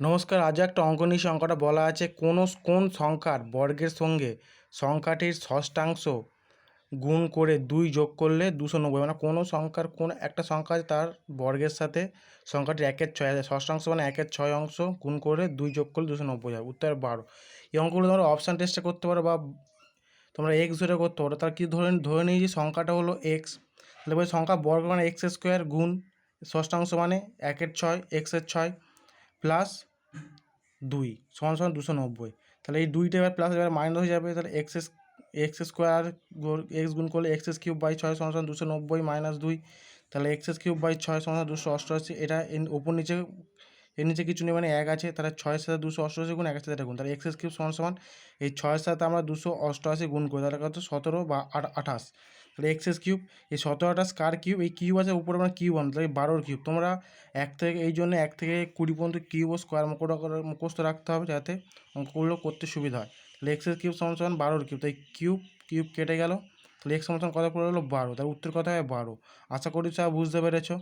নমস্কার। আজ একটা অঙ্ক নিয়ে অঙ্কটা বলা আছে কোন সংখ্যার বর্গের সঙ্গে সংখ্যাটির ষষ্ঠাংশ গুণ করে 2 যোগ করলে 290, মানে কোনো সংখ্যার কোন একটা সংখ্যা আছে তার বর্গের সাথে সংখ্যাটির 1/6 আছে, ষষ্ঠাংশ মানে 1/6 অংশ গুণ করে 2 যোগ করলে 290 হয়। উত্তর 12। এই অঙ্কগুলো তোমরা অপশান টেস্টে করতে পারো বা তোমরা এক্স ধরে করতে পারো। তার কি ধরে নিই যে সংখ্যাটা হলো এক্স, তাহলে বলি সংখ্যা বর্গ মানে এক্স স্কোয়ার গুণ ষষ্ঠাংশ মানে 1/6 এক্সের 6 প্লাস 2 সমান সমান 290। তাহলে এই দুইটা এবার প্লাস এবার মাইনাস হয়ে যাবে, তাহলে এক্স স্কোয়ার এক্স গুণ করলে এক্স কিউব বাই 6 সমান সমান 290 মাইনাস 2, তাহলে এক্স কিউব বাই 6 সমান 288। এটা ওপর নিচে এর নিচে কিছু নেই মানে 1 আছে, তাহলে 6-এর সাথে 288 গুণ 1-এর সাথে এটা গুণ, তাহলে এক্স কিউব সমান সমান এই 6-এর সাথে আমরা 288 গুণ করি, তাহলে কত 17 বা 28। তাহলে এক্স কিউব এই 17-28 কার কিউব, এই কিউব আছে উপরে মানে কিউব আনতে, তাহলে 12-র কিউব। তোমরা এই জন্য 1 থেকে 20 পর্যন্ত কিউব ও স্কোয়ার মুখস্থ রাখতে হবে যাতে অঙ্কগুলো করতে সুবিধা হয়। তাহলে এক্স কিউব সমান সমান 12-র কিউব, তাই কিউব কিউব কেটে গেল, তাহলে এক্স সমান সমান কত পড়ে গেলো 12, তার উত্তর কথা হয় 12। আশা করি স্যার বুঝতে পেরেছো।